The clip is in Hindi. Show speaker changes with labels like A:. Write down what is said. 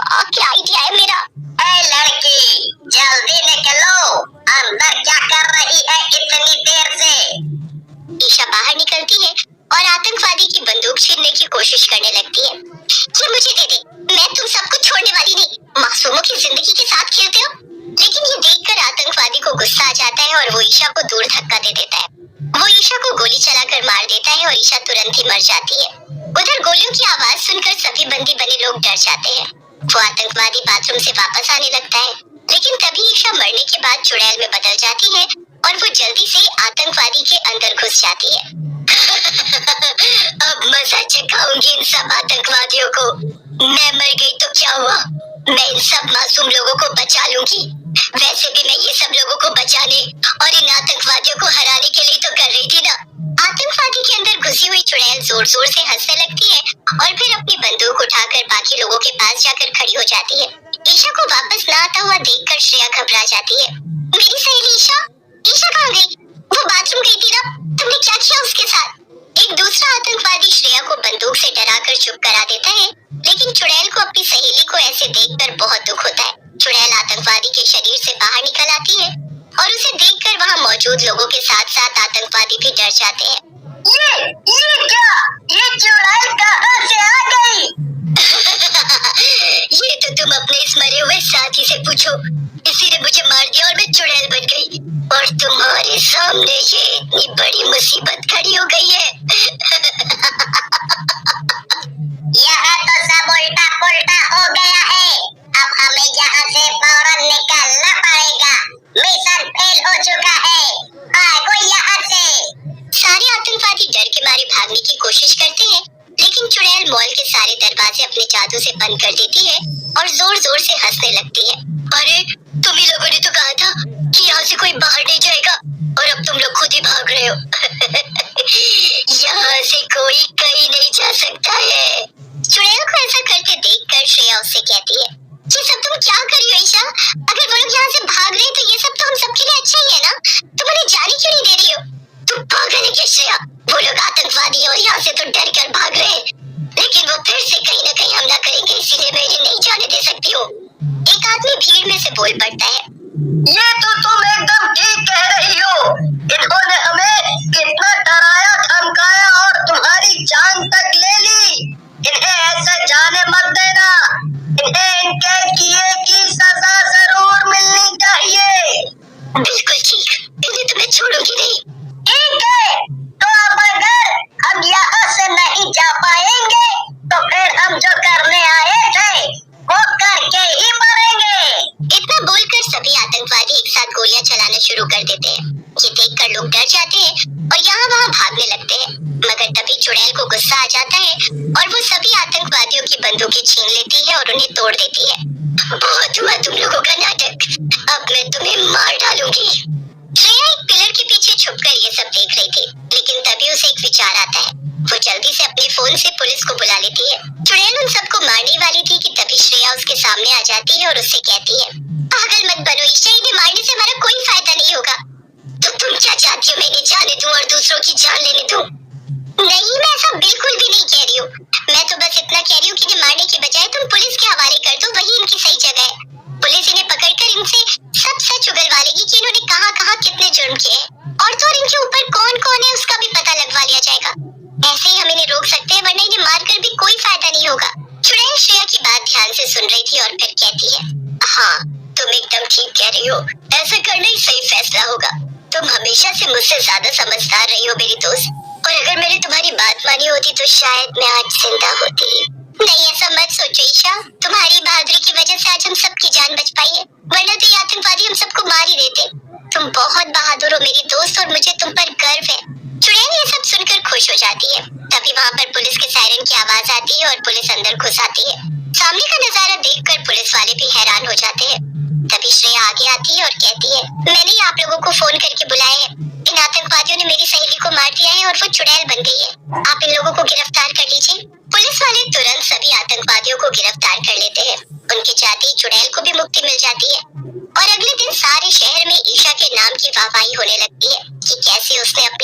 A: क्या आइडिया है मेरा।
B: ए लड़की, जल्दी निकलो, अंदर क्या कर रही है इतनी देर से?
A: ईशा बाहर निकलती है और आतंकवादी की बंदूक छीनने की कोशिश करने लगती है। ये मुझे दे दे, मैं तुम सबको छोड़ने वाली नहीं। मासूमों की जिंदगी के साथ खेलते हो। लेकिन ये देखकर आतंकवादी को गुस्सा आ जाता है और वो ईशा को दूर धक्का दे देता है। वो ईशा को गोली चलाकर मार देता है और ईशा तुरंत ही मर जाती है। उधर गोलियों की आवाज सुनकर सभी बंदी बने लोग डर जाते हैं। वो आतंकवादी बाथरूम से वापस आने लगता है, लेकिन तभी ईशा मरने के बाद चुड़ैल में बदल जाती है और वो जल्दी से आतंकवादी के अंदर घुस जाती है। अब मजा चखाऊंगी इन सब आतंकवादियों को। मैं मर गई तो क्या हुआ, मैं इन सब मासूम लोगों को बचा लूंगी। वैसे भी मैं ये सब लोगों को बचाने और इन आतंकवादियों को हराने के लिए तो कर रही थी ना। आतंकवादी के अंदर घुसी हुई चुड़ैल जोर जोर से हंसने लगती है और फिर अपनी बंदूक उठाकर बाकी लोगों के पास जाकर खड़ी हो जाती है। ईशा को वापस न आता हुआ देखकर श्रेया घबरा जाती है। मेरी सहेली ईशा, ईशा कहाँ गई? वो बाथरूम गई थी ना, तुमने क्या किया उसके साथ? एक दूसरा आतंकवादी श्रेया को बंदूक से डराकर चुप करा देता है, लेकिन चुड़ैल को अपनी सहेली को ऐसे देखकर बहुत दुख होता है। चुड़ैल आतंकवादी के शरीर से बाहर निकल आती है और उसे देखकर वहाँ मौजूद लोगों के साथ साथ आतंकवादी भी डर जाते हैं।
B: ये क्या? ये चुड़ैल कहाँ से आ गई?
A: ये तो तुम अपने इस मरे हुए साथी से पूछो। इसी ने मुझे मार दिया और मैं चुड़ैल बन गई और तुम्हारे सामने ये इतनी बड़ी मुसीबत खड़ी हो गई है।
B: यहाँ तो सब उल्टा पुल्टा हो गया है। अब हमें यहाँ से फौरन निकलना पड़ेगा। मिशन फेल हो चुका है। भागो यहाँ से।
A: सारे आतंकवादी डर के मारे भागने की कोशिश करते हैं, लेकिन चुड़ैल मॉल के सारे दरवाजे अपने जादू से बंद कर देती है और जोर जोर से हंसने लगती है। अरे तुम ही लोगों ने तो कहा था कि यहाँ से कोई बाहर नहीं जाएगा और अब तुम लोग खुद ही भाग रहे हो। यहाँ से कोई कहीं नहीं जा सकता है। चुड़ैल को ऐसा करते देखकर श्रेया उससे कहती है, ये सब तुम क्या कर रही हो ईशा? अगर वो लोग यहाँ से भाग रहे हैं तो ये सब तो हम सबके लिए अच्छा ही है ना। तुम उन्हें जाने क्यों नहीं दे रही हो? तुम पागल है क्या श्रेया? वो लोग आतंकवादी हैं और यहाँ से तो डर कर भाग रहे हैं, लेकिन वो फिर से कहीं न कहीं हमला करेंगे, इसीलिए मैं इन्हें नहीं जाने दे सकती हूँ। एक आदमी भीड़ में से बोल पड़ता है,
B: ये तो तुम एकदम ठीक कह रही हो। इन्होंने हमें कितना डराया धमकाया और तुम्हारी जान तक ले ली। इन्हें ऐसे जाने मत देना। इन्हें इनके किए की सजा जरूर मिलनी चाहिए।
A: बिल्कुल ठीक, इन्हें तो मैं छोड़ूंगी नहीं।
B: ठीक है, तो अब अगर हम यहाँ से नहीं जा पाएंगे तो फिर हम जो करने आए थे वो करके ही मरेंगे।
A: इतना बोलकर सभी आतंकवादी एक साथ गोलियां चलाना शुरू कर देते हैं। ये देखकर लोग डर जाते हैं और यहाँ वहाँ भागने लगते हैं, मगर तभी चुड़ैल को गुस्सा आ जाता है और वो सभी आतंकवादियों की बंदूकें छीन लेती है और उन्हें तोड़ देती है। बहुत हुआ तुम लोगों का नाटक, अब मैं तुम्हें मार डालूंगी। श्रेया एक पिलर के पीछे छुपकर ये सब देख रही थी, लेकिन तभी उसे एक विचार आता है। वो जल्दी से अपने फोन से पुलिस को बुला लेती है। चुड़ैल उन सबको मारने वाली थी कि तभी श्रेया उसके सामने आ जाती है और उससे कहती है, पागल मत बनो ईशा, इन्हें मारने से हमारा कोई फायदा नहीं होगा। तो तुम क्या चाहती हो, मैं इन्हें जाने दूं और दूसरों की जान लेने दूं? नहीं, मैं ऐसा बिल्कुल भी नहीं कह रही हूँ। मैं तो बस इतना कह रही हूँ कि इन्हें मारने के बजाय तुम पुलिस के हवाले कर दो, वही इनकी सही जगह है। पुलिस इन्हें पकड़कर इनसे सब सच उगलवा लेगी कि इन्होंने कहाँ कहाँ कितने जुर्म किए हैं, और तो और इनके ऊपर कौन कौन है उसका भी पता लगवा लिया जाएगा। ऐसे ही हम इन्हें रोक सकते हैं, वरना इन्हें मारकर भी कोई फायदा नहीं होगा। चुड़ैल श्रेया की बात ध्यान से सुन रही थी और फिर कहती है, हाँ तुम एकदम ठीक कह रही हो, ऐसा करना ही सही फैसला होगा। तुम हमेशा से मुझसे ज्यादा समझदार रही हो मेरी दोस्त, और अगर मैंने तुम्हारी बात मानी होती तो शायद मैं आज जिंदा होती। नहीं, ऐसा मत सोचो ईशा, तुम्हारी बहादुरी की वजह से आज हम सबकी जान बच पाई है, वरना तो ये आतंकवादी हम सबको मार ही देते। तुम बहुत बहादुर हो मेरी दोस्त और मुझे तुम पर गर्व है। चुड़ैल ये सब सुनकर खुश हो जाती है। तभी वहाँ पर पुलिस के सायरन की आवाज आती है और पुलिस अंदर घुस आती है। सामने का नजारा देखकर पुलिस वाले भी हैरान हो जाते हैं। तभी श्रेया आगे आती है और कहती है, मैंने ही आप लोगों को फोन करके बुलाया है। इन आतंकवादियों ने मेरी सहेली को मार दिया है और वो चुड़ैल बन गई है। आप इन लोगों को गिरफ्तार कर लीजिए। पुलिस वाले तुरंत सभी आतंकवादियों को गिरफ्तार कर लेते हैं। उनके जाती चुड़ैल को भी मुक्ति मिल जाती है और अगले दिन सारे शहर में ईशा के नाम की वाहवाही होने लगती है कि कैसे उसने अपनी